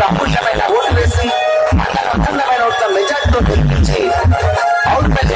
నియోజకవర్గంలో అమూల్యమైన ఓటు వేసి అఖండమైన ఓట్ల మెజార్టీతో గెలిపించి అవుట్పల్లి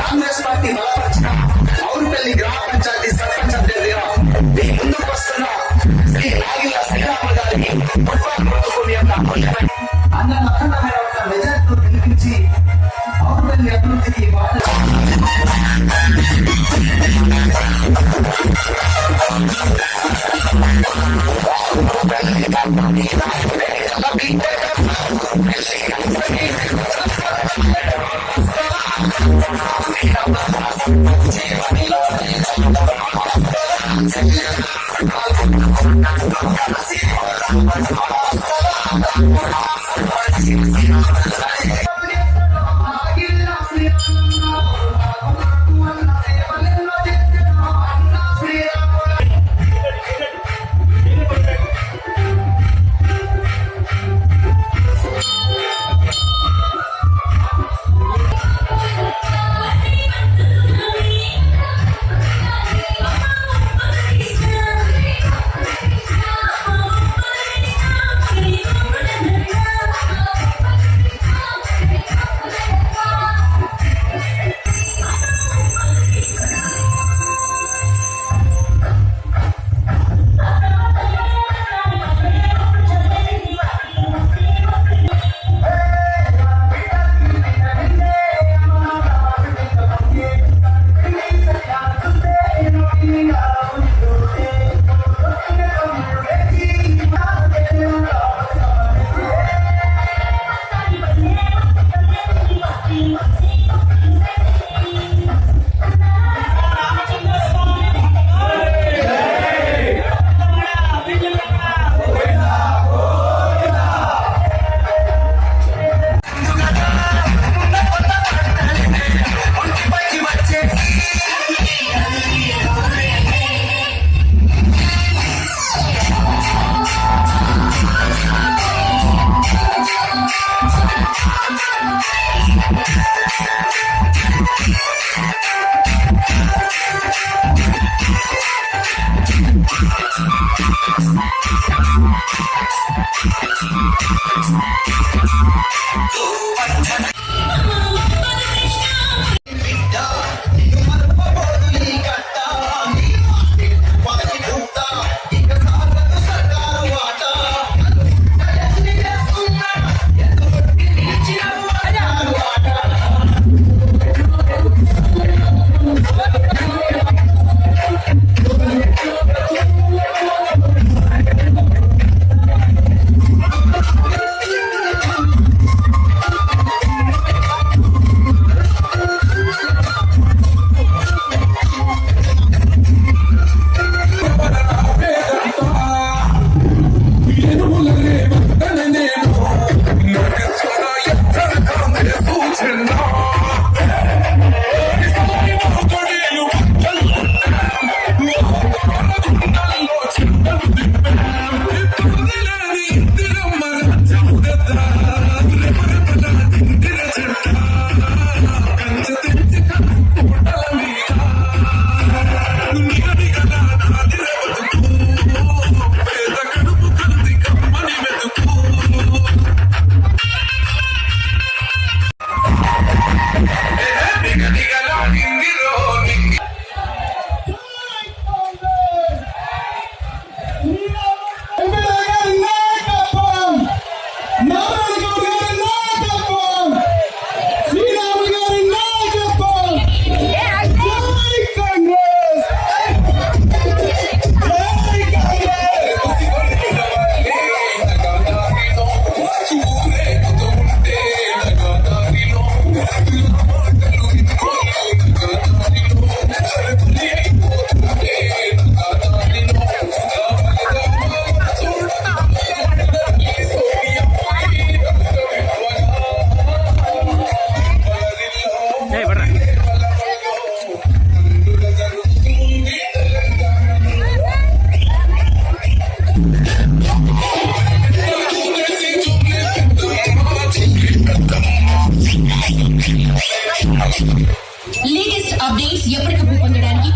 కాంగ్రెస్ పార్టీ బలపరిచిన అవుట్పల్లి గ్రామ పంచాయతీ సర్పంచ్ అభ్యర్థిగా ముందుకు వస్తున్న శ్రీ నాగిల శ్రీరాములు గారికి అఖండమైన మెజార్టీతో గెలిపించి అవుట్పల్లి అభివృద్ధికి లేటెస్ట్ అప్డేట్స్ ఎప్పటికప్పుడు పొందడానికి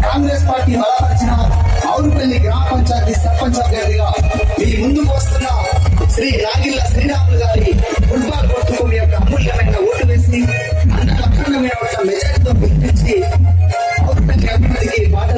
కాంగ్రెస్ పార్టీ బలపరిచిన ఆవురుపల్లి గ్రామ పంచాయతీ సర్పంచ్ అభ్యర్థిగా మీ ముందుకు వస్తున్న శ్రీ రాగిళ్ళ శ్రీరాములు గారి ఫుట్బాల్ కోర్టుకు మీ యొక్క అమూల్యమైన ఓటు వేసి అఖండమైన ఒక మెజార్టీతో గెలిపించి ఆవురుపల్లి అభివృద్ధికి బాట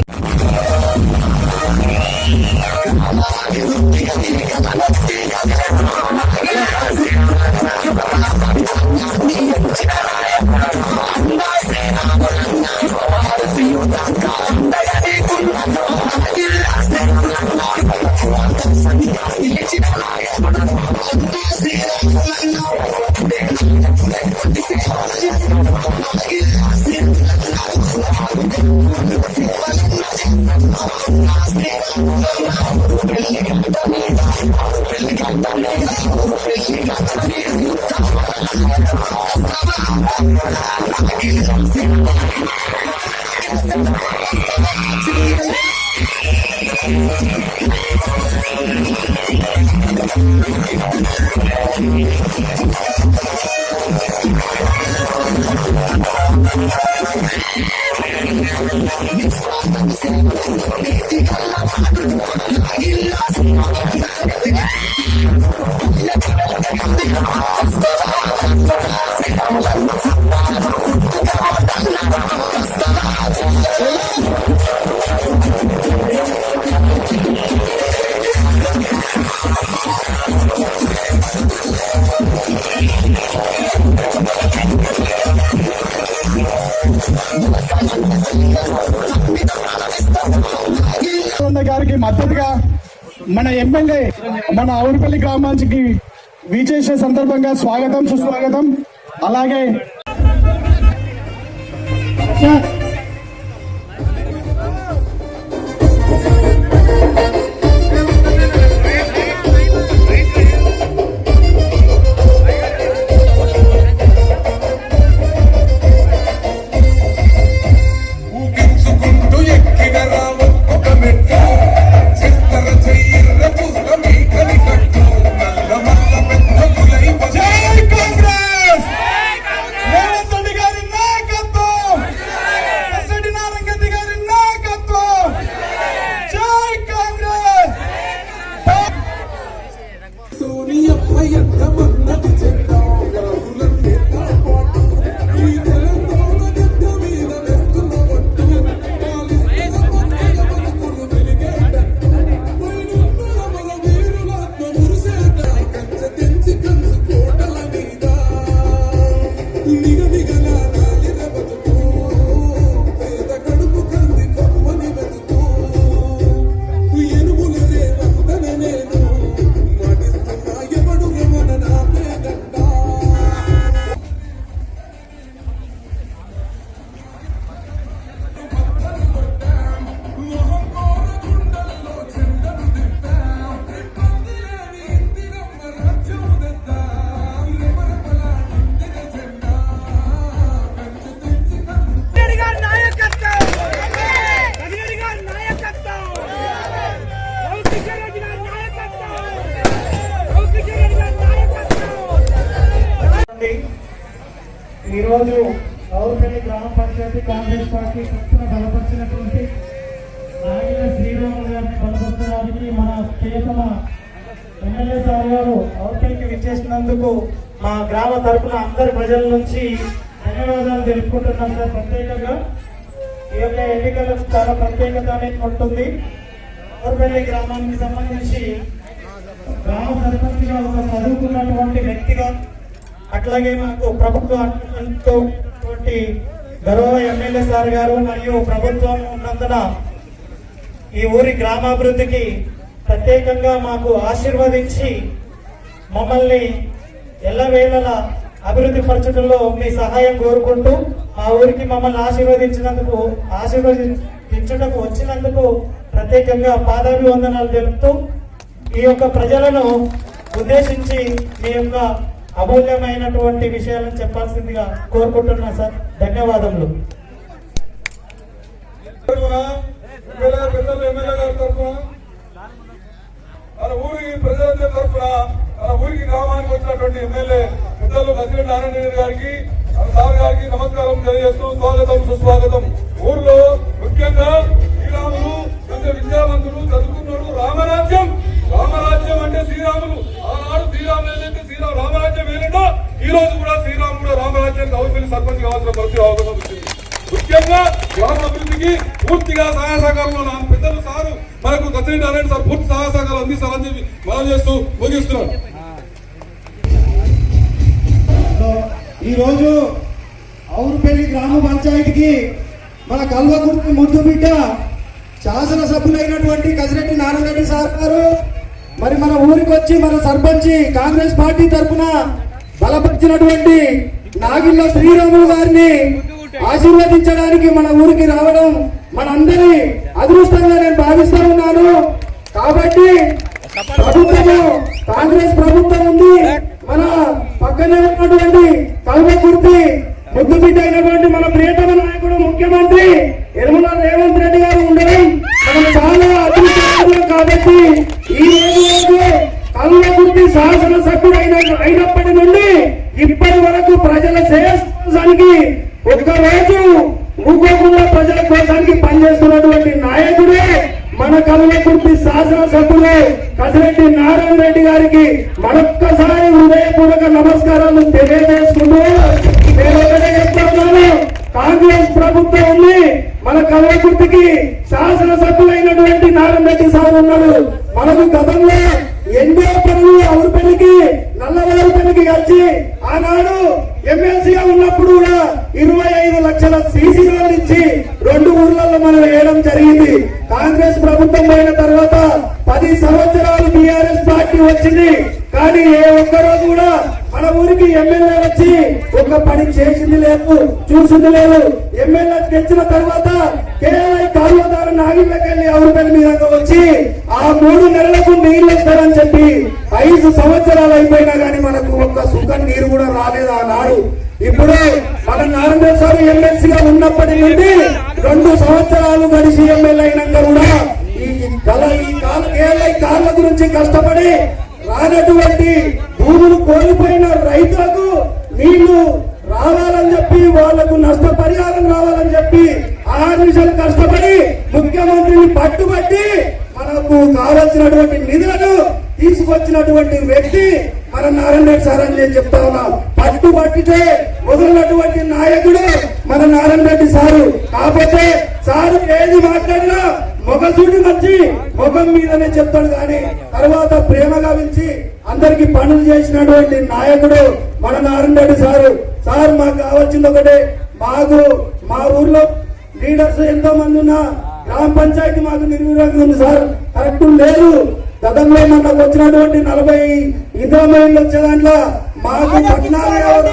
గారికి మద్దతుగా మన ఎమ్మెల్యే మన ఆవురుపల్లి గ్రామానికి విచేసే సందర్భంగా స్వాగతం సుస్వాగతం. అలాగే ఈరోజు రావుపల్లి గ్రామ పంచాయతీ కాంగ్రెస్ పార్టీ తరఫున బలపరిచినటువంటి నాగిల శ్రీరాములు గారిని బలపరచడానికి మన ప్రియతమ ఎమ్మెల్యే సార్ గారు రావుపల్లికి విచ్చేసినందుకు మా గ్రామ తరఫున అందరి ప్రజల నుంచి ధన్యవాదాలు తెలుపుకుంటున్నాం సార్. ప్రత్యేకంగా ఈ యొక్క ఎన్నికలకు చాలా ప్రత్యేకత అనేది ఉంటుంది. రావుపల్లి గ్రామానికి సంబంధించి గ్రామ సర్పంచ్గా ఒక చదువుకున్నటువంటి వ్యక్తిగా, అట్లాగే మనకు ప్రభుత్వంతో గౌరవ ఎమ్మెల్యే సార్ గారు మరియు ప్రభుత్వం ఉన్నందున ఈ ఊరి గ్రామాభివృద్ధికి ప్రత్యేకంగా మాకు ఆశీర్వదించి మమ్మల్ని ఎల్లవేళలా అభివృద్ధి పరచడంలో మీ సహాయం కోరుకుంటూ ఆ ఊరికి మమ్మల్ని ఆశీర్వదించటకు వచ్చినందుకు ప్రత్యేకంగా పాదాభివందనాలు తెలుపుతూ ఈ యొక్క ప్రజలను ఉద్దేశించి మీ యొక్క అమూల్యమైనటువంటి విషయాలను చెప్పాల్సిందిగా కోరుకుంటున్నా సార్. ధన్యవాదములు. పెద్దలు ఎమ్మెల్యే గారి తరఫున మన ఊరి ప్రజలందరి తరఫున మన ఊరికి గ్రామానికి వచ్చినటువంటి ఎమ్మెల్యే పెద్దలు బసిరెడ్డి నారాయణ రెడ్డి గారికి సార్ గారికి నమస్కారం తెలియజేస్తూ స్వాగతం సుస్వాగతం. ఊర్లో ముఖ్యంగా శ్రీరాములు కొంచెం విద్యావంతులు చదువుకున్నాడు. రామరాజ్యం అంటే శ్రీరాములు. ఆనాడు శ్రీరాములు ఏదైతే రామరాజ్యం ఏదంటో ఈ రోజు కూడా శ్రీరాములు కూడా రామరాజ్యానికి రావుపల్లి సర్పంచ్ కావాల్సిన పరిస్థితి అవకాశం వచ్చింది. ముఖ్యంగా గ్రామ అభివృద్ధికి పూర్తిగా సహాయ సహకారంలో నా పెద్దలు సారు మనకు బసిరెడ్డి నారాయణ సార్ పూర్తి సహాయ సహకారం అందిస్తారని చెప్పి మనం చేస్తూ ముగిస్తున్నాం. ఈ రోజు ఔరుపల్లి గ్రామ పంచాయతీకి మన కల్వకుర్తి ముద్దు బిడ్డ శాసనసభ్యులైనటువంటి కసిరెడ్డి నారాయణ రెడ్డి సార్ గారు మరి మన ఊరికి వచ్చి మన సర్పంచి కాంగ్రెస్ పార్టీ తరఫున బలపరిచినటువంటి నాగిళ్ళ శ్రీరాములు గారిని ఆశీర్వదించడానికి మన ఊరికి రావడం మనందరి అదృష్టంగా నేను భావిస్తా ఉన్నాను. కాబట్టి ప్రభుత్వము కాంగ్రెస్ ప్రభుత్వం ఉంది. మన పక్కనే ఉన్నటువంటి కల్వకుర్తి ముద్దు బిడ్డ అయినటువంటి మన ప్రియతమ నాయకుడు ముఖ్యమంత్రి యనమల రేవంత్ రెడ్డి గారు ఉండడం మనం చాలా అదృష్టం. కాబట్టి ఈ రోజు కల్వకుర్తి శాసనసభ్యుడు అయినప్పటి నుండి ఇప్పటి వరకు ప్రజల శ్రేయస్సానికి ఒక్కరోజు ఊకోకుండా ప్రజల కోసానికి పనిచేస్తున్నటువంటి నాయకుడే మన కల్వకుర్తి శాసనసభ్యులు కసిరెడ్డి నారాయణ రెడ్డి గారికి మరొక్కసారి హృదయపూర్వక నమస్కారాలు తెలియజేసుకుంటూ నేను ఒకటే చెప్తున్నాను, కాంగ్రెస్ ప్రభుత్వం ఉంది. మన కల్వకుర్తికి శాసనసభ్యులైనటువంటి నారాయణ రెడ్డి సార్ ఉన్నాడు. మనకు గతంలో ఎన్నో పనులు ఔరుపల్లికి నల్లవారుపల్లికి వచ్చి ఆనాడు ఎమ్మెల్సీగా ఉన్నప్పుడు కూడా 25 లక్షల సీసీ రోడ్లు ఇచ్చి 2 ఊర్లలో మనం వేయడం జరిగింది. కాంగ్రెస్ ప్రభుత్వం పోయిన తర్వాత 10 సంవత్సరాలు టీఆర్ఎస్ పార్టీ వచ్చింది. కానీ ఏ ఒక్క రోజు కూడా మన ఊరికి ఎమ్మెల్యే వచ్చి ఒక పని చేసింది లేదు, చూసింది లేదు. ఎమ్మెల్యే తెచ్చిన తర్వాత కేవలం కాలువదారు నాగిళ్ళకెళ్ళి ఔరుపల్లి మీద వచ్చి ఆ 3 నెలలకు నీళ్లు ఇస్తారని చెప్పి 5 సంవత్సరాలు అయిపోయినా కానీ మనకు ఒక్క సుఖం నీరు కూడా రాలేదు ఆనాడు. ఇప్పుడు మన నారాయణ సార్ ఎమ్మెల్సీగా ఉన్నప్పటి నుండి 2 సంవత్సరాలు గడిచి ఎమ్మెల్యే అయినాక కూడా ఈ కాళ్ళ గురించి కష్టపడి రానటువంటి భూములు కోల్పోయిన రైతులకు నీళ్లు రావాలని చెప్పి వాళ్లకు నష్టపరిహారం రావాలని చెప్పి 6 నిమిషాలు కష్టపడి ముఖ్యమంత్రిని పట్టుబట్టి మనకు కావాల్సినటువంటి నిధులను తీసుకొచ్చినటువంటి వ్యక్తి మన నారాయణ రెడ్డి సార్ అని నేను చెప్తా ఉన్నా. పట్టుబట్టితే మొదలైనటువంటి నాయకుడు మన నారాయణ రెడ్డి సారు. కాకపోతే సారు ఏది మాట్లాడినా మొగసూటి మంచి ముఖం మీదనే చెప్తాడు కానీ తర్వాత ప్రేమగా పిలిచి అందరికి పనులు చేసినటువంటి నాయకుడు మన నారాయణ రెడ్డి సారు. సార్ మాకు కావాల్సింది ఒకటే, మాకు మా ఊర్లో లీడర్స్ ఎంతో మంది ఉన్నా గ్రామ పంచాయతీ మాకు నిర్వీర్యంగా ఉంది సార్, కరెక్ట్ లేదు. గతంలో మనకు వచ్చినటువంటి 40 ఇంద్రమైళ్ళు వచ్చే దాంట్లో మాకు 14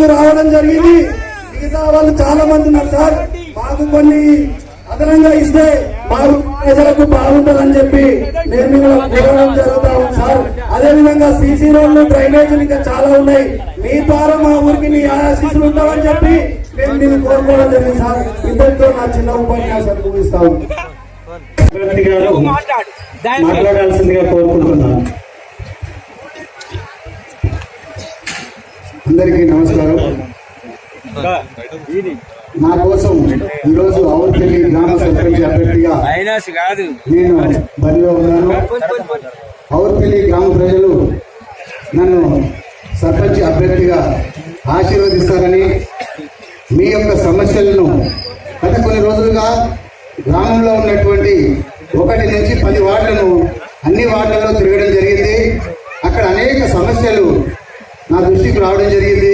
రావడం జరిగింది. మిగతా వాళ్ళు చాలా మంది ఉన్నారు సార్. మాకు కొన్ని అదనంగా ఇస్తే మా ప్రజలకు బాగుంటుందని చెప్పి నేను కోరడం జరుగుతా ఉంది సార్. అదే విధంగా సీసీ రోడ్లు డ్రైనేజీలు ఇంకా చాలా ఉన్నాయి. మీ ద్వారా మా ఊరికి నీ ఆశీస్సులు ఉంటామని చెప్పి నేను నేను కోరుకోవడం జరిగింది సార్. ఇద్దరితో నా చిన్న ఉపన్యాసం ముగిస్తాను. మాట్లాడాల్సిందిగా కోరుకుంటున్నాను. అందరికీ నమస్కారం. నా కోసం ఈరోజు ఆవులపల్లి గ్రామ సర్పంచ్ అభ్యర్థిగా నేను బరిలో ఉన్నాను. ఆవులపల్లి గ్రామ ప్రజలు నన్ను సర్పంచ్ అభ్యర్థిగా ఆశీర్వదిస్తారని, మీ యొక్క సమస్యలను గత కొన్ని రోజులుగా గ్రామంలో ఉన్నటువంటి 1 నుంచి 10 వార్డులను అన్ని వార్డులలో తిరగడం జరిగింది. అక్కడ అనేక సమస్యలు నా దృష్టికి రావడం జరిగింది.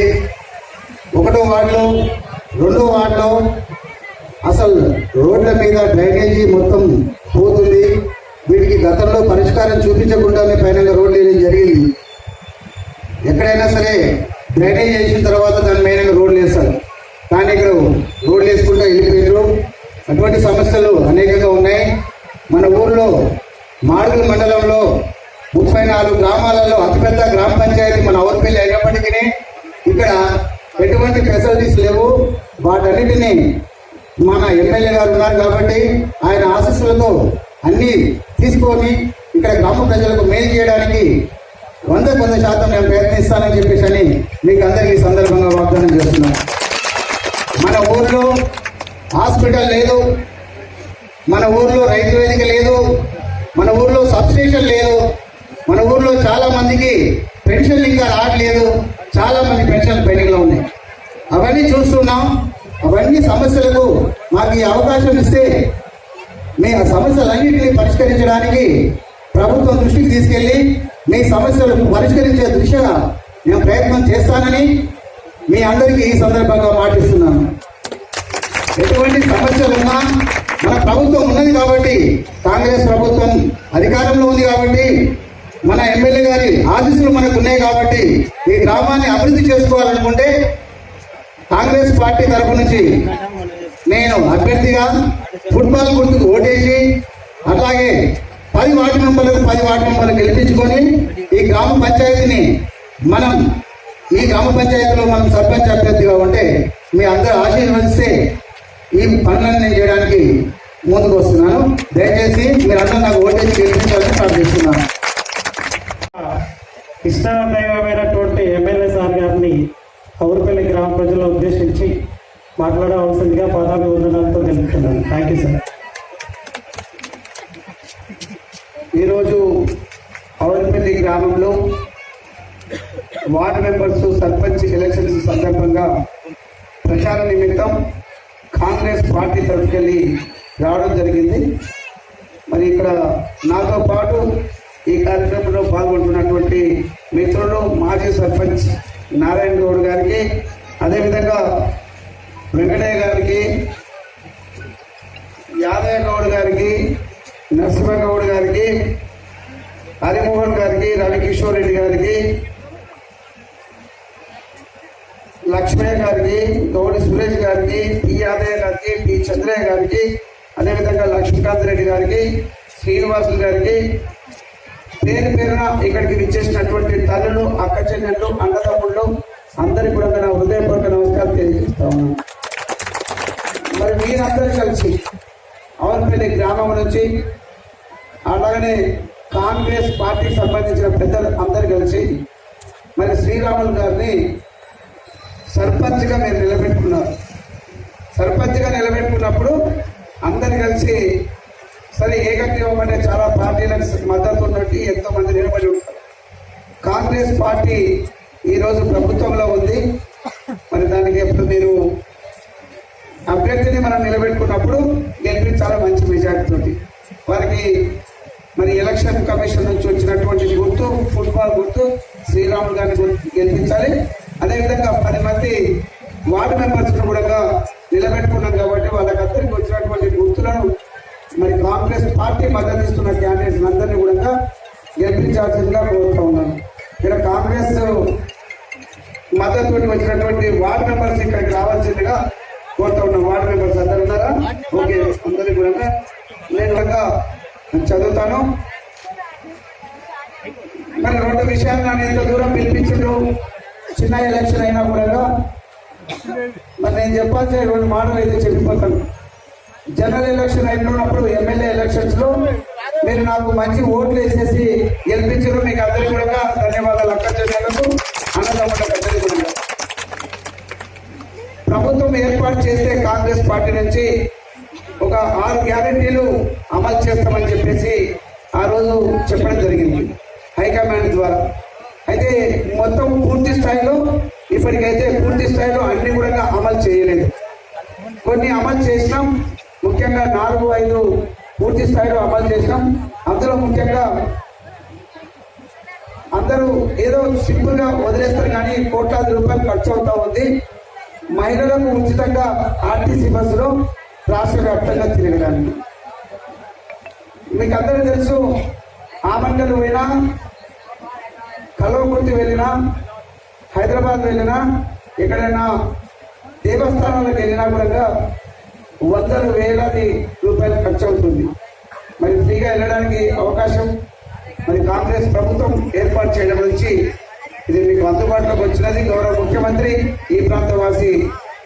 1వ వార్డులో 2వ వార్డులో అసలు రోడ్ల మీద డ్రైనేజీ మొత్తం పోతుంది. వీటికి గతంలో పరిష్కారం చూపించకుండానే పైన రోడ్లు వేయడం జరిగింది. ఎక్కడైనా సరే డ్రైనేజ్ చేసిన తర్వాత దాని పైన రోడ్లు వేస్తారు, కానీ ఇక్కడ రోడ్లు వేసుకుంటూ వెళ్ళిపోయారు. అటువంటి సమస్యలు అనేకంగా ఉన్నాయి. మన ఊర్లో మాడుగుల మండలంలో 34 గ్రామాలలో అతిపెద్ద గ్రామ పంచాయతీ మన ఆవులపల్లి అయినప్పటికీ ఇక్కడ ఎటువంటి ఫెసిలిటీస్ లేవు. వాటన్నిటినీ మన ఎమ్మెల్యే గారు ఉన్నారు కాబట్టి ఆయన ఆశీస్సులతో అన్నీ తీసుకొని ఇక్కడ గ్రామ ప్రజలకు మేలు చేయడానికి 100% నేను ప్రయత్నిస్తానని చెప్పేసి మీకు అందరికీ సందర్భంగా వాగ్దానం చేస్తున్నాను. మన ఊర్లో హాస్పిటల్ లేదు, మన ఊర్లో రైతు వేదిక లేదు, మన ఊర్లో సబ్స్టేషన్ లేదు, మన ఊర్లో చాలా మందికి పెన్షన్లు ఇంకా రావట్లేదు, చాలా మంది పెన్షన్లు పెండింగ్లో ఉన్నాయి. అవన్నీ చూస్తున్నాం. అవన్నీ సమస్యలకు మాకు ఈ అవకాశం ఇస్తే మీ ఆ సమస్యలన్నింటినీ పరిష్కరించడానికి ప్రభుత్వం దృష్టికి తీసుకెళ్లి మీ సమస్యలను పరిష్కరించే దిశగా నేను ప్రయత్నం చేస్తానని మీ అందరికీ ఈ సందర్భంగా మాటిస్తున్నాను. ఎటువంటి సమస్యలున్నా మన ప్రభుత్వం ఉన్నది కాబట్టి, కాంగ్రెస్ ప్రభుత్వం అధికారంలో ఉంది కాబట్టి, మన ఎమ్మెల్యే గారి ఆశీస్సులు మనకు ఉన్నాయి కాబట్టి ఈ గ్రామాన్ని అభివృద్ధి చేసుకోవాలనుకుంటే కాంగ్రెస్ పార్టీ తరఫు నుంచి నేను అభ్యర్థిగా ఫుట్బాల్ గుర్తుకు ఓటేసి అట్లాగే 10 వార్డు మెంబర్లు గెలిపించుకొని ఈ గ్రామ పంచాయతీని ఈ గ్రామ పంచాయతీలో మనం సర్పంచ్ అభ్యర్థిగా ఉంటే మీ అందరూ ఆశీర్వదిస్తే ఈ పనులను నేను చేయడానికి ముందుకు వస్తున్నాను. దయచేసి మీరందరూ నాకు ఓటేసి గెలిపించాలని ప్రార్థిస్తున్నాను. ఇష్టదైవమైనటువంటి ఎమ్మెల్యే సార్ గారిని ఆవులపల్లి గ్రామ ప్రజలను ఉద్దేశించి మాట్లాడవలసిందిగా పాదాభివందనాలతో తెలుపుతున్నాను. Thank you sir. ఈరోజు ఆవులపల్లి గ్రామంలో వార్డు మెంబర్స్ సర్పంచ్ ఎలక్షన్స్ సందర్భంగా ప్రచార నిమిత్తం కాంగ్రెస్ పార్టీ తరఫుకెళ్ళి రావడం జరిగింది. మరి ఇక్కడ నాతో పాటు ఈ కార్యక్రమంలో పాల్గొంటున్నటువంటి మిత్రులు మాజీ సర్పంచ్ నారాయణ గౌడ్ గారికి, అదేవిధంగా వెంకటయ్య గారికి, యాదయ్య గౌడ్ గారికి, నరసింహగౌడ్ గారికి, హరిమోహన్ గారికి, రవికిషోర్ రెడ్డి గారికి, లక్ష్మయ్య గారికి, గౌడి సురేష్ గారికి, పి యాదయ్య గారికి, పి చంద్రయ్య గారికి, అదేవిధంగా లక్ష్మీకాంత్ రెడ్డి గారికి, శ్రీనివాసులు గారికి, పేరు పేరున ఇక్కడికి విచ్చేసినటువంటి తల్లులు, అక్క చెల్లెళ్ళు, అన్నదమ్ముళ్ళు అందరికీ కూడా నా హృదయపూర్వక నమస్కారం తెలియజేస్తా ఉన్నాను. మరి మీరందరూ కలిసి ఆవులపల్లి గ్రామం నుంచి అలాగనే కాంగ్రెస్ పార్టీకి సంబంధించిన పెద్దలు అందరు కలిసి మరి శ్రీరాములు గారిని సర్పంచ్గా మీరు నిలబెట్టుకున్నారు. సర్పంచ్గా నిలబెట్టుకున్నప్పుడు అందరు కలిసి సరే ఏకగ్రీవం అంటే చాలా పార్టీలకు మద్దతు ఉన్నట్టు ఎంతో మంది నిలబడి ఉంటారు. కాంగ్రెస్ పార్టీ ఈరోజు ప్రభుత్వంలో ఉంది. మరి దానికి ఎప్పుడు మీరు అభ్యర్థిని మనం నిలబెట్టుకున్నప్పుడు గెలిపించాలి మంచి మెజార్టీతోటి. వారికి మరి ఎలక్షన్ కమిషన్ నుంచి వచ్చినటువంటి గుర్తు ఫుట్బాల్ గుర్తు శ్రీరాములు గారిని గెలిపించాలి. అదేవిధంగా 10 మంది వార్డు మెంబర్స్ను కూడా నిలబెట్టుకున్నాం కాబట్టి వాళ్ళకందరికీ వచ్చినటువంటి గుర్తులను మరి కాంగ్రెస్ పార్టీ మద్దతు ఇస్తున్న క్యాండిడేట్స్ అందరినీ కూడా గెలిపించాల్సిందిగా కోరుతూ ఉన్నాను. ఇక్కడ కాంగ్రెస్ మద్దతు వచ్చినటువంటి వార్డు మెంబర్స్ ఇక్కడికి రావాల్సిందిగా కోరుతూ ఉన్నాం. వార్డు మెంబర్స్ అందరు ఉన్నారా? ఓకే, అందరికీ కూడా నేను చదువుతాను. మరి 2 విషయాలు నన్ను ఎంత దూరం పిలిపించు, చిన్న ఎలక్షన్ అయినా కూడా మరి నేను చెప్పాల్సిన 2 మాటలు అయితే చెప్పిపోతాను. జనరల్ ఎలక్షన్ అయినప్పుడు ఎమ్మెల్యే ఎలక్షన్స్ లో మీరు నాకు మంచి ఓట్లు వేసేసి గెలిపించారు. మీకు అందరికీ కూడా ధన్యవాదాలు. అక్క చెల్లెలకు, అన్నదమ్ములకు అందరికీ కూడా. ఏర్పాటు చేస్తే కాంగ్రెస్ పార్టీ నుంచి ఒక 6 గ్యారెంటీలు అమలు చేస్తామని చెప్పేసి ఆ రోజు చెప్పడం జరిగింది హైకమాండ్ ద్వారా. అయితే మొత్తం పూర్తి స్థాయిలో ఇప్పటికైతే పూర్తి స్థాయిలో అన్ని కూడా అమలు చేయలేదు. కొన్ని అమలు చేసినాం, ముఖ్యంగా 4-5 పూర్తి స్థాయిలో అమలు చేసినాం. అందులో ముఖ్యంగా అందరూ ఏదో సింపుల్ గా వదిలేస్తారు కానీ కోట్లాది రూపాయలు ఖర్చు అవుతా ఉంది. మహిళలకు ఉచితంగా ఆర్టీసీ బస్సులో రాష్ట్ర వ్యాప్తంగా తిరగడానికి. మీకు అందరూ తెలుసు, ఆమండలు పోయినా, కల్వకుర్తి వెళ్ళినా, హైదరాబాద్ వెళ్ళినా, ఎక్కడైనా దేవస్థానాలకు వెళ్ళినా కూడా వందల వేలాది రూపాయలు ఖర్చు అవుతుంది. మరి ఫ్రీగా వెళ్ళడానికి అవకాశం మరి కాంగ్రెస్ ప్రభుత్వం ఏర్పాటు చేయడం నుంచి ఇది మీకు అందుబాటులోకి వచ్చినది. గౌరవ ముఖ్యమంత్రి ఈ ప్రాంతవాసి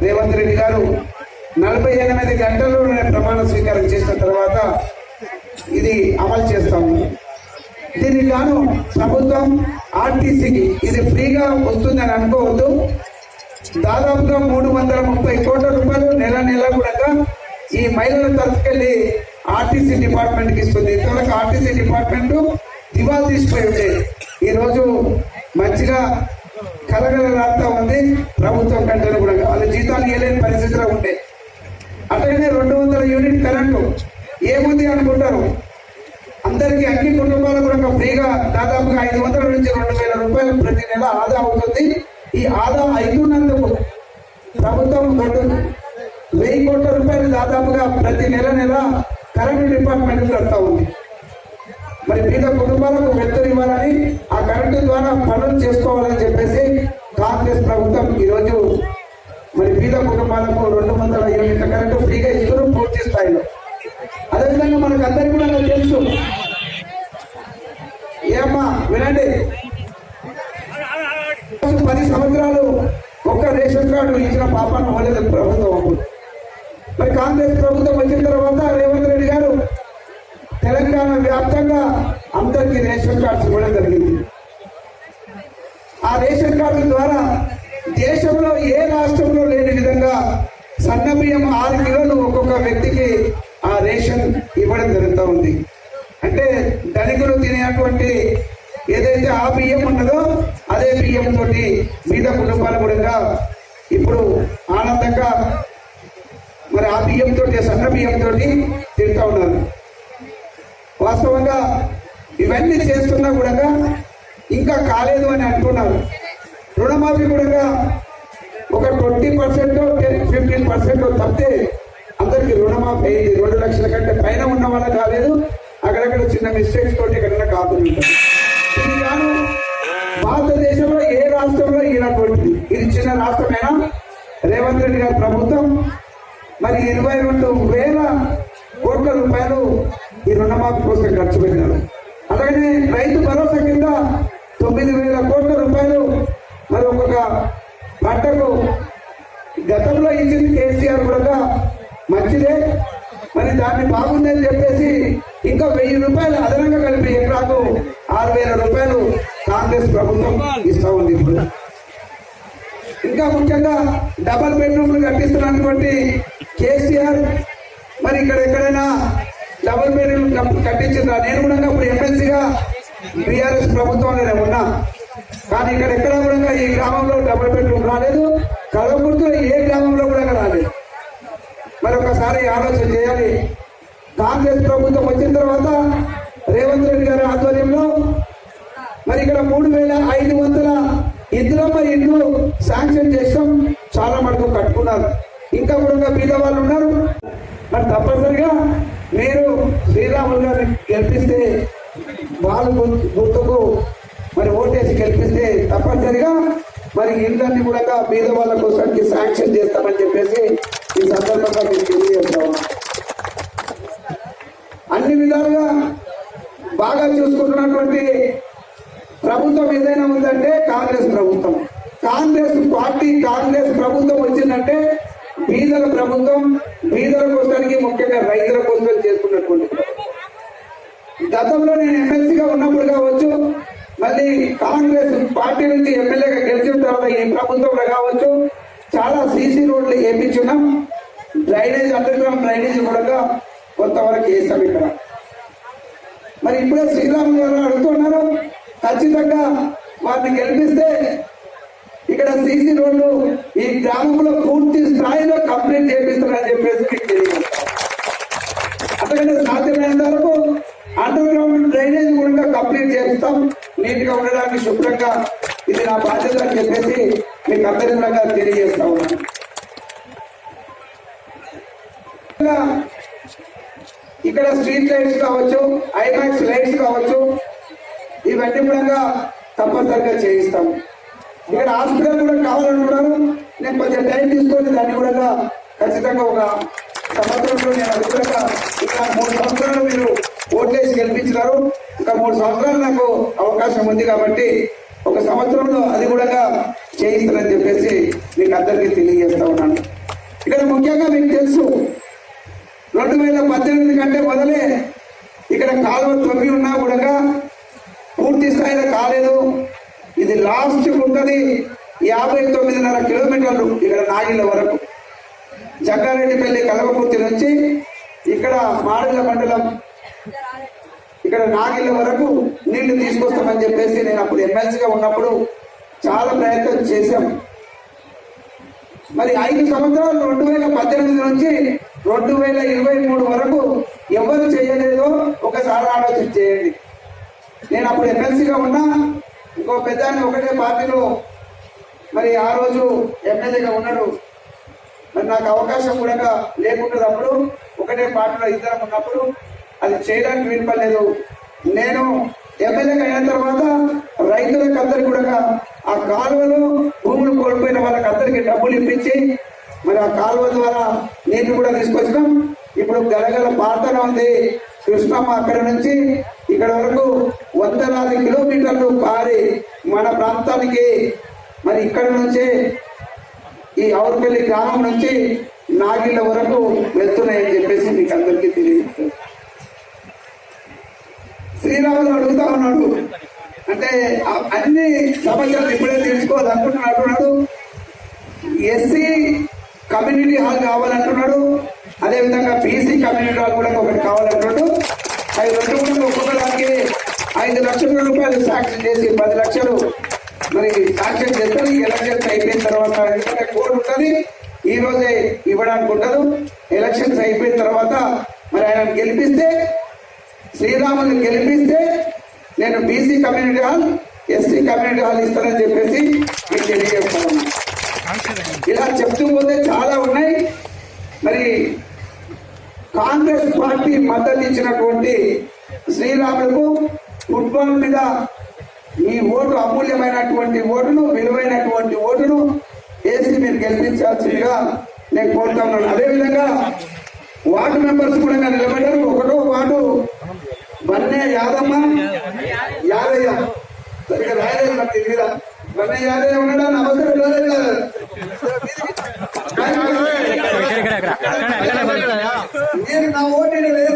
రేవంత్ రెడ్డి గారు 48 గంటలు ప్రమాణ స్వీకారం చేసిన తర్వాత ఇది అమలు చేస్తాము. దీనికి గాను ప్రభుత్వం ఆర్టీసీకి ఇది ఫ్రీగా వస్తుందని అనుకోవద్దు. దాదాపుగా 330 కోట్ల రూపాయలు నెల కూడా ఈ మహిళల తరఫుకెళ్ళి ఆర్టీసీ డిపార్ట్మెంట్ కి ఇస్తుంది. ఇంతవరకు ఆర్టీసీ డిపార్ట్మెంట్ దివాళ తీసిపోయి ఉండేది. ఈ రోజు మంచిగా కలగలలాడుతూ ఉంది. ప్రభుత్వం కంటే కూడా వాళ్ళ జీతాలు ఇవ్వలేని పరిస్థితిలో ఉండే. అట్లనే 200 యూనిట్ కరెంటు ఏముంది అనుకుంటారు. అందరికీ అన్ని కుటుంబాలకు కూడా ఫ్రీగా దాదాపుగా 500 నుంచి 2000 రూపాయలు ప్రతి నెల ఆదా అవుతుంది. ఈ ఆదా అవుతున్నందుకు ప్రభుత్వం 1000 కోట్ల రూపాయలు దాదాపుగా ప్రతి నెల కరెంటు డిపార్ట్మెంట్ కడతా ఉంది. మరి పేద కుటుంబాలకు వెళ్తూ ఇవ్వాలని, ఆ కరెంటు ద్వారా పనులు చేసుకోవాలని చెప్పేసి కాంగ్రెస్ ప్రభుత్వం ఈరోజు మరి పేద కుటుంబాలకు 200 యూనిట్ల కరెంటు ఫ్రీగా ఇస్తారు పూర్తి స్థాయిలో. అదేవిధంగా మనకు అందరికీ కూడా తెలుసు, ఏమ్మా వినండి, 10 సంవత్సరాలు ఒక్క రేషన్ కార్డు ఇచ్చిన పాపాన్ని పోలేదు ప్రభుత్వం అప్పుడు. మరి కాంగ్రెస్ ప్రభుత్వం వచ్చిన తర్వాత రేవంత్ రెడ్డి గారు తెలంగాణ వ్యాప్తంగా అందరికీ రేషన్ కార్డ్స్ ఇవ్వడం జరిగింది. ఆ రేషన్ కార్డుల ద్వారా దేశంలో ఏ రాష్ట్రంలో లేని విధంగా సన్న బియ్యం 6 కిలోలు ఒక్కొక్క వ్యక్తికి ఆ రేషన్ ఇవ్వడం జరుగుతూ ఉంది. అంటే ధనికులు తినేటువంటి ఏదైతే ఆ బియ్యం ఉన్నదో అదే బియ్యం తోటి మిగతా కుటుంబాలు కూడా ఇప్పుడు ఆనందంగా మరి ఆ బియ్యంతో సన్న బియ్యంతో తింటూ ఉన్నారు. వాస్తవంగా ఇవన్నీ చేస్తున్నా కూడా ఇంకా కాలేదు అని అంటున్నారు. రుణమాఫీ కూడా ఒక 20%, 15% తప్పితే అందరికి రుణమాఫీ అయింది. 2 లక్షల కంటే పైన ఉన్న వాళ్ళకి కాలేదు. అక్కడక్కడ చిన్న మిస్టేక్స్ తోటి ఎక్కడైనా కాకుండా ఉంటుంది. ఇది కాను భారతదేశంలో ఏ రాష్ట్రంలో ఈయనటువంటిది. ఇది చిన్న రాష్ట్రమైనా రేవంత్ రెడ్డి గారి ప్రభుత్వం మరి 22,000 కోట్ల రూపాయలు ఈ రుణమాఫీ కోసం ఖర్చు పెట్టినారు. అలాగే రైతు భరోసా కింద 9,000 కోట్ల రూపాయలు మరి ఒక్కొక్క పంటకు గతంలో ఇచ్చింది కేసీఆర్ కూడా మంచిదే. మరి దాన్ని బాగుందని చెప్పేసి ఇంకా 1000 రూపాయలు అదనంగా కలిపి ఎకరాకు 6,000 రూపాయలు కాంగ్రెస్ ప్రభుత్వం ఇస్తా ఉంది. ఇప్పుడు ఇంకా ముఖ్యంగా డబల్ బెడ్రూమ్లు కట్టిస్తున్నటువంటి కేసీఆర్ మరి ఇక్కడ ఎక్కడైనా డబుల్ బెడ్రూమ్ కట్టించిందా? నేను కూడా ఇప్పుడు ఎమ్మెల్సీగా బీఆర్ఎస్ ప్రభుత్వంలోనే ఉన్నా, కానీ ఇక్కడ ఎక్కడ కూడా ఈ గ్రామంలో డబుల్ బెడ్రూమ్ రాలేదు. కల్వకుర్తిలో ఏ గ్రామంలో కూడా రాలేదు. మరి ఒకసారి ఆలోచన చేయాలి. కాంగ్రెస్ ప్రభుత్వం వచ్చిన తర్వాత రేవంత్ రెడ్డి గారి ఆధ్వర్యంలో మరి ఇక్కడ 3,500 ఇందిరమ్మ ఇల్లు శాంక్షన్ చేసాం. చాలా మటుకు కట్టుకున్నారు. ఇంకా కూడా బీద వాళ్ళు ఉన్నారు. మరి తప్పనిసరిగా మీరు శ్రీరాములు గారిని గెలిపిస్తే, వాళ్ళు గుర్తుకు మరి ఓటేసి గెలిపిస్తే తప్పనిసరిగా మరి ఇళ్ళన్నీ కూడా బీద వాళ్ళ కోసానికి శాంక్షన్ చేస్తామని చెప్పేసి ఈ సందర్భంగా మీకు తెలియజేస్తాం. అన్ని విధాలుగా బాగా చూసుకుంటున్నటువంటి ప్రభుత్వం ఏదైనా ఉందంటే కాంగ్రెస్ ప్రభుత్వం. కాంగ్రెస్ పార్టీ, కాంగ్రెస్ ప్రభుత్వం వచ్చిందంటే బీదల ప్రభుత్వం, బీదల కోసానికి ముఖ్యంగా రైతుల కోసం చేసుకున్నటువంటి. గతంలో నేను ఎమ్మెల్సీగా ఉన్నప్పుడు కావచ్చు, మళ్ళీ కాంగ్రెస్ పార్టీ నుంచి ఎమ్మెల్యేగా గెలిచిన తర్వాత ఈ ప్రభుత్వంలో కావచ్చు, చాలా సీసీ రోడ్లు వేయించున్నాం. డ్రైనేజ్ అండర్ గ్రౌండ్ డ్రైనేజ్ కూడా కొంతవరకు వేసాం ఇక్కడ. మరి ఇప్పుడే శ్రీరాములు గారు అడుగుతున్నారు, ఖచ్చితంగా వారిని గెలిపిస్తే ఇక్కడ సీసీ రోడ్లు ఈ గ్రామంలో పూర్తి స్థాయిలో కంప్లీట్ చేపిస్తారని చెప్పేసి మీకు తెలియదు. అంతకంటే సాధ్యమైనంత వరకు అండర్ గ్రౌండ్ డ్రైనేజ్ కూడా కంప్లీట్ చేస్తాం. నీట్ గా ఉండడానికి శుభ్రంగా ఇది నా బాధ్యత అని చెప్పేసి మీకు అందరి కూడా తెలియజేస్తా ఉన్నాను. ఇక్కడ స్ట్రీట్ లైట్స్ కావచ్చు, ఐమాక్స్ లైట్స్ కావచ్చు, ఇవన్నీ కూడా తప్పనిసరిగా చేయిస్తాం. ఇక్కడ హాస్పిటల్ కూడా కావాలనుకున్నారు. నేను కొంచెం టైం తీసుకొని దాన్ని కూడా ఖచ్చితంగా ఒక సంవత్సరంలో నేను అడుగుతున్నా. ఇక్కడ 3 సంవత్సరాలు మీరు ఓట్లేసి గెలిపించినారు. ఇంకా 3 సంవత్సరాలు నాకు అవకాశం ఉంది కాబట్టి 1 సంవత్సరంలో అది కూడా చేయిస్తానని చెప్పేసి మీకు అందరికీ తెలియజేస్తా ఉన్నాను. ఇక్కడ ముఖ్యంగా మీకు తెలుసు 2018 కంటే మొదలే ఇక్కడ కాలువ తవ్వి ఉన్నా కూడా పూర్తి స్థాయిలో కాలేదు. ఇది లాస్ట్ ఉంటుంది 59.5 కిలోమీటర్లు ఇక్కడ నాగిళ్ళ వరకు. జగ్గారెడ్డిపల్లి కలవకుర్తి నుంచి ఇక్కడ మాడల మండలం ఇక్కడ నాగిళ్ళ వరకు నీళ్లు తీసుకొస్తామని చెప్పేసి నేను అప్పుడు ఎమ్మెల్సీగా ఉన్నప్పుడు చాలా ప్రయత్నం చేశాం. మరి 5 సంవత్సరాలు 2018 నుంచి 2023 వరకు ఎవరు చేయలేదో ఒకసారి ఆలోచన చేయండి. నేను అప్పుడు ఎమ్మెల్సీగా ఉన్నా, ఇంకో పెద్ద ఒకటే పార్టీలో మరి ఆ రోజు ఎమ్మెల్యేగా ఉన్నాడు. మరి నాకు అవకాశం కూడా లేకుండా అప్పుడు ఒకటే పార్టీలో ఇద్దరం ఉన్నప్పుడు అది చేయడానికి వీలుపడలేదు. నేను ఎమ్మెల్యేగా అయిన తర్వాత రైతులకు అందరికి కూడా ఆ కాలువలో భూములు కోల్పోయిన వాళ్ళకి అందరికి డబ్బులు ఇప్పించి మరి ఆ కాలువ ద్వారా నీళ్లు కూడా తీసుకొచ్చినాం. ఇప్పుడు గలగల పాతన ఉంది కృష్ణమ్మ అక్కడి నుంచి ఇక్కడ వరకు 100 కిలోమీటర్లు పారి మన ప్రాంతానికి మరి ఇక్కడ నుంచే ఈ ఔర్పల్లి గ్రామం నుంచి నాగిళ్ళ వరకు వెళ్తున్నాయని చెప్పేసి మీకు అందరికీ తెలియదు. శ్రీరాములు అడుగుతా ఉన్నాడు అంటే అన్ని సమస్యలు ఇప్పుడే తెలుసుకోవాలనుకుంటున్నాడు. ఎస్సీ కమ్యూనిటీ హాల్ కావాలంటున్నాడు. అదేవిధంగా బీసీ కమ్యూనిటీ హాల్ కూడా ఒకటి కావాలంటున్నాడు. అవి 2 కూడా ఒక్కొక్కదానికి 5 లక్షల రూపాయలు శాంక్షన్ చేసి 10 లక్షలు మరి శాంక్షన్ చేస్తారు. ఈ ఎలక్షన్స్ అయిపోయిన తర్వాత ఎందుకంటే కోడ్ ఉంటుంది, ఈ రోజే ఇవ్వడానికి ఉండదు. ఎలక్షన్స్ అయిపోయిన తర్వాత మరి ఆయన గెలిపిస్తే, శ్రీరాములు గెలిపిస్తే నేను BC community hall, SC community hall ఇస్తానని చెప్పేసి మీకు తెలియజేస్తాను. ఇలా చెప్తూ పోతే చాలా ఉన్నాయి. మరి కాంగ్రెస్ పార్టీ మద్దతు ఇచ్చినటువంటి శ్రీరాములకు ఫుట్బాల్ మీద ఈ ఓటు అమూల్యమైనటువంటి ఓటును, విలువైనటువంటి ఓటును వేసి మీరు గెలిపించాల్సిందిగా నేను కోరుతా ఉన్నాను. అదేవిధంగా వార్డు మెంబర్స్ కూడా నిలబడ్డారు. 1వ వార్డు బన్నే యాదమ్మ యాదయ్య సరిగ్గా రాయలేదు నాకు మీద. బన్నే యాదయ్య ఉన్నాడా? నమస్తే. నేను నా ఓటు లేదు.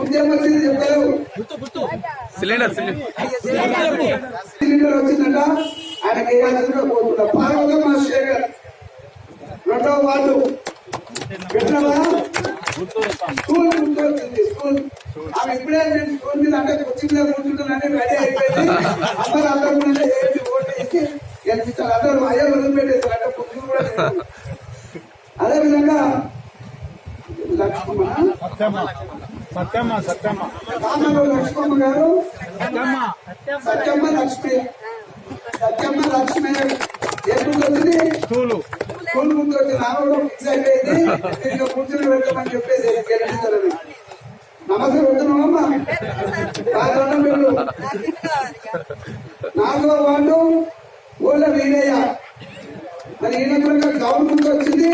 ఉద్యమం వచ్చింది చెప్పలేవు. సిలిండర్ వచ్చిందంట. ఆయనకి వేయాల్సిందిగా కోరుకుంటా. పార్వతమ్మ శేఖర్ 2వ వార్డు పెట్టినవా? స్కూల్ గుర్తొచ్చింది. స్కూల్ ఆమె ఇప్పుడే నేను స్కూల్ మీద అంటే కోచింగ్ లో కూర్చుంటానని రెడీ అయిపోయింది. అందరూ కూడా ఓటు వేసి గెలిపించాలి. అందరూ అయ్యా వదిలిపెట్టేసారు అంటే పుస్తకం కూడా లేదు. అదేవిధంగా లక్ష్మమ్మ లక్ష్మమ్మ గారు సత్యమ్మ లక్ష్మి ఎప్పుడు వచ్చింది? స్కూల్ ముందు వచ్చి నాన్న ఫిక్స్ అయిపోయింది. ఇంకా కూర్చుని పెట్టమని చెప్పేసి గెలిపిస్తారని. నమస్తే వస్తున్నామమ్మా. 4వ వార్డు ఓళ్ళ వీరయ్య. మరి ఈయన కూడా గవర్నమెంట్ వచ్చింది.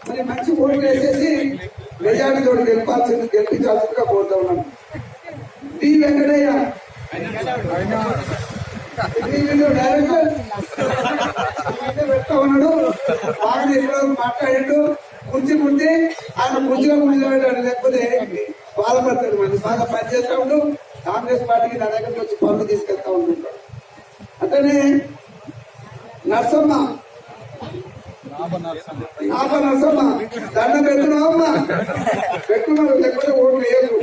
మరి మంచి ఓట్లు వేసేసి మెజారిటీ తోటి గెలిపించాల్సిందిగా కోరుతా ఉన్నాను. డి వెంకటయ్య డైరెక్టర్ పెడతా ఉన్నాడు. బాగా మాట్లాడాడు. కుర్చీ ఆయన కుర్చీలో కూర్చోబెట్టాడు. లేకపోతే బాధపడతాడు. మళ్ళీ బాగా పనిచేస్తా ఉండు. కాంగ్రెస్ పార్టీకి నా దగ్గరకు వచ్చి పనులు తీసుకెళ్తా ఉంటుంటాడు. అట్లనే నర్సమ్మ నర్సమ్మ దండం పెట్టున్నావమ్మా, పెట్టున్నారు లేకపోతే ఓట్లు వేయరు.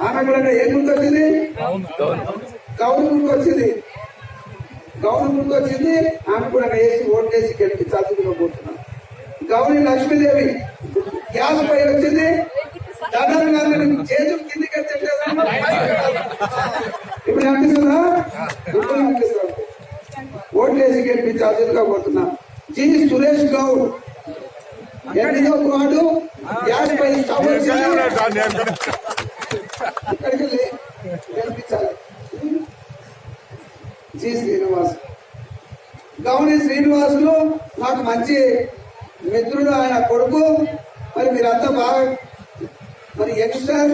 ఆమె కూడా ఏం గుర్తొచ్చింది, గౌరవ గుర్తొచ్చింది, ఆమె కూడా వేసి ఓట్లు వేసి గెలిపించాల్సిందిగా పోతున్నాం. గౌరీ లక్ష్మీదేవి గ్యాస్ పై వచ్చింది, చేతులు కిందికి ఇప్పుడు అనిపిస్తుందా, ఇప్పుడు అనిపిస్తుంది. ఓట్లేసి గెలిపించాల్సిందిగా పోతున్నాం. జి సురేష్ గౌడ్ ఎన్నికో వాడు గ్యాస్ పై స్టవ్ ఇక్కడికి గెలిపించాలి. జి శ్రీనివాస్ గౌరీ శ్రీనివాసులు నాకు మంచి మిత్రుడు, ఆయన కొడుకు. మరి మీరంతా బాగా మరి యంగ్స్టర్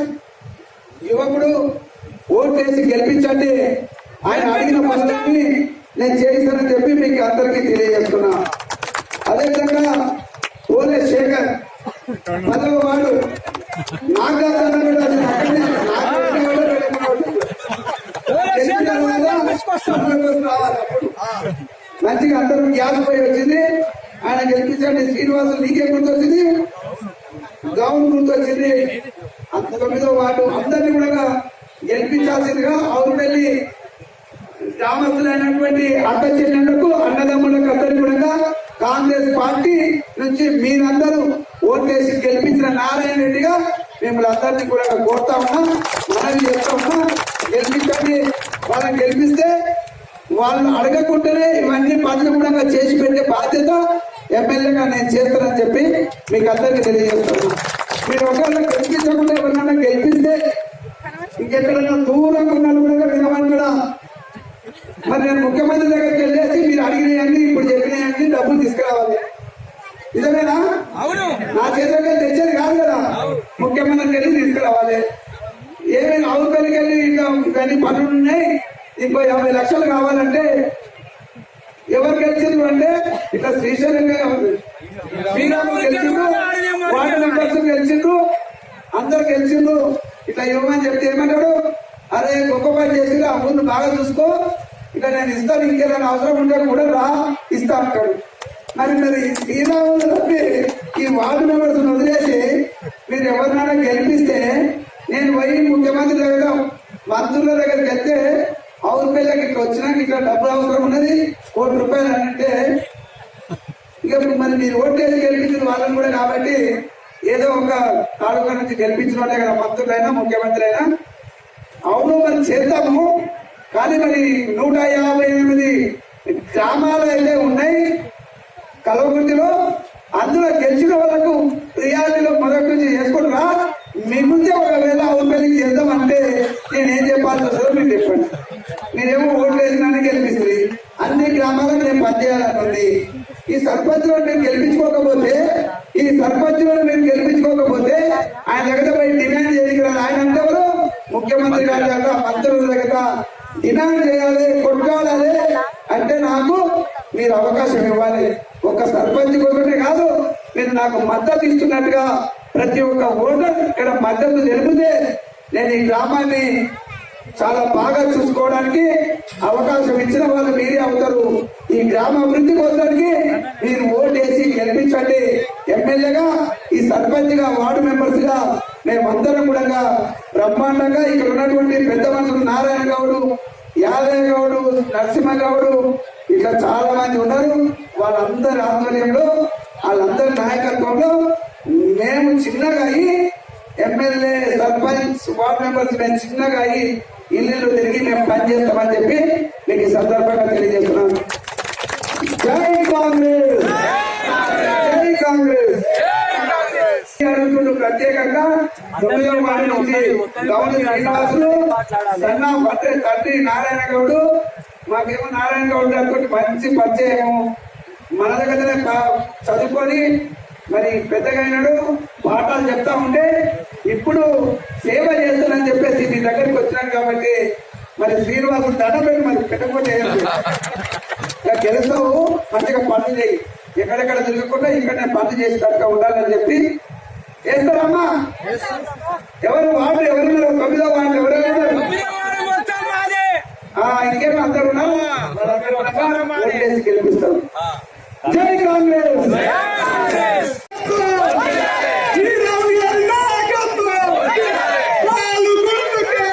యువకుడు ఓట్లేసి గెలిపించండి. ఆయన అడిగిన పనులన్నీ నేను చేయిస్తానని చెప్పి మీకు అందరికీ తెలియజేస్తున్నా. అదేవిధంగా ఓలే శేఖర్ 10వ వార్డు నాగా మంచిగా అందరూ గ్యాస్ పోయి వచ్చింది. ఆయన గెలిపించండి. శ్రీనివాసులు నీకే గుర్తొచ్చింది, గౌన్ గుర్తొచ్చింది. 9వ వార్డు అందరినీ కూడా గెలిపించాల్సిందిగా ఆవురుపల్లి గ్రామస్తులైనటువంటి అక్క చెల్లెళ్లకు అన్నదమ్ములకు అందరికీ కూడా కాంగ్రెస్ పార్టీ నుంచి మీరందరూ ఓట్లేసి గెలిపించిన నారాయణ రెడ్డిగా మిమ్మల్ని అందరినీ కూడా కోరుతా ఉన్నా, మనవి చేస్తా ఉన్నా. గెలిపించండి. వాళ్ళని గెలిపిస్తే వాళ్ళని అడగకుండానే ఇవన్నీ పనులు కూడా చేసి పెట్టే బాధ్యత ఎమ్మెల్యేగా నేను చేస్తానని చెప్పి మీకు అందరికీ తెలియజేస్తాను. మీరు ఒకవేళ గెలిపించకుండా ఎవరినైనా గెలిపిస్తే ఇంకెక్కడైనా దూరంగా ఉన్నాను కూడా వినమని కూడా మరి నేను ముఖ్యమంత్రి దగ్గరికి వెళ్ళేసి మీరు అడిగినాయండి, ఇప్పుడు చెప్పినాయండి, డబ్బులు తీసుకురావాలి. నిజమేనా? నా చేతికి తెచ్చేది కాదు కదా, ముఖ్యమంత్రికి వెళ్ళి తీసుకురావాలి. ఏమైనా ఆవుపల్లికి వెళ్ళి ఇంకా ఇవన్నీ పనులు ఉన్నాయి, ఇంకో 50 లక్షలు కావాలంటే ఎవరు గెలిచిండ్రు అంటే ఇట్లా శ్రీశైలంగా శ్రీరాములు గెలిచిండ్రు, వార్డు మెంబర్స్ గెలిచిండ్రు, అందరు గెలిచిండ్రు. ఇట్లా ఇవ్వమని చెప్తే ఏమంటాడు, అరే గొప్ప పని చేసి ఆ ముందు బాగా చూసుకో, ఇట్లా నేను ఇస్తాను, ఇంకేదైనా అవసరం ఉంటే కూడా రా ఇస్తా అంటాడు. మరి శ్రీరాములు తప్పి ఈ వార్డు మెంబర్స్ వదిలేసి మీరు ఎవరినైనా గెలిపిస్తే నేను పోయి ముఖ్యమంత్రి దగ్గర మంత్రుల దగ్గరికి వెళ్తే ఆవురుపల్లికి ఇట్లా వచ్చినాక ఇట్లా డబ్బులు అవసరం ఉన్నది, 1 కోటి రూపాయలు అంటే ఇక మరి మీరు ఓట్లేసి గెలిపించిన వాళ్ళని కూడా కాబట్టి ఏదో ఒక తాలూకా నుంచి గెలిపించిన వాళ్ళే కదా మంత్రులైనా ముఖ్యమంత్రి అయినా. అవును మరి చేద్దాము, కానీ మరి 158 గ్రామాలు అయితే ఉన్నాయి కల్వకుర్తిలో, అందులో గెలిచిన వాళ్ళకు రియాలిటీలో మొదటి నుంచి చేసుకుంటున్నా. మీ ముందే ఒకవేళ ఆవురుపల్లికి చేద్దామంటే నేనేం చెప్పాల్సి వస్తుందో మీరు చెప్పండి. మీరేమో ఓట్లు వేసినా గెలిపిస్తుంది, అన్ని గ్రామాలకు నేను పనిచేయాలనుంది. ఈ సర్పంచ్ మీరు గెలిపించుకోకపోతే ఆయన దగ్గర పోయి డిమాండ్ చేయడానికి రాదు. ఆయన అంటే ముఖ్యమంత్రి గారి దగ్గర మంత్రుల దగ్గర డిమాండ్ చేయాలి, కొట్టుకోవాలి అంటే నాకు మీరు అవకాశం ఇవ్వాలి. ఒక సర్పంచ్ కోసమే కాదు, మీరు నాకు మద్దతు ఇస్తున్నట్టుగా ప్రతి ఒక్క ఓటర్ ఇక్కడ మద్దతు తెలిపితే నేను ఈ గ్రామాన్ని చాలా బాగా చూసుకోవడానికి అవకాశం ఇచ్చిన వాళ్ళు మీరే అవుతారు. ఈ గ్రామ అభివృద్ధి కోసడానికి మీరు ఓటేసి గెలిపించండి. ఎమ్మెల్యేగా, ఈ సర్పంచ్ గా, వార్డు మెంబర్స్ గా మేమందరం కూడా బ్రహ్మాండంగా ఇక్కడ ఉన్నటువంటి పెద్ద మనుషులు నారాయణ గౌడు, యాదయ్య గౌడు, నరసింహ గౌడు ఇట్లా చాలా మంది ఉన్నారు. వాళ్ళందరి ఆధ్వర్యంలో, వాళ్ళందరి నాయకత్వంలో మేము చిన్నగా అయ్యి ఎమ్మెల్యే, సర్పంచ్, వార్డు మెంబర్స్ మేము చిన్నగా అయ్యి ఇల్లు తిరిగి మేము పనిచేస్తామని చెప్పి మీకు ఈ సందర్భంగా తెలియజేస్తున్నాను. జై కాంగ్రెస్, జై కాంగ్రెస్. ప్రత్యేకంగా 9వ వార్డు నుంచి గౌరీ శ్రీనివాసులు, సన్నా తండ్రి నారాయణ గౌడు, మాకేమో నారాయణ గౌడ్ గారితో మంచి పరిచయం, మన దగ్గరనే చదువుకొని మరి పెద్దగా అయినాడు, పాఠాలు చెప్తా ఉంటే ఇప్పుడు సేవ చేస్తానని చెప్పేసి మీ దగ్గరికి వచ్చినాను. కాబట్టి మరి శ్రీనివాసు దండం పెట్టి మరి పెట్టకపోతే గెలుస్తావు, మంచిగా పనులు చేయి, ఎక్కడెక్కడ తిరగకుండా ఇక్కడ నేను పనులు చేసేటట్టుగా ఉండాలని చెప్పి వేస్తారమ్మా? ఎవరు వాడు ఎవరున్నారు? 9వ వార్డు ఎవరెవరు? ఇంకేమో అందరు ఉన్నారు. ఓట్లేసి గెలిపిస్తాం. జై కాంగ్రెస్. శ్రీరాములు గారి నాయకత్వం. కాలు గుర్తుకే.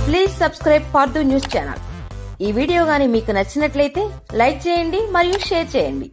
Please subscribe Partha news channel. ఈ వీడియో గాని మీకు నచ్చినట్లయితే లైక్ చేయండి మరియు షేర్ చేయండి.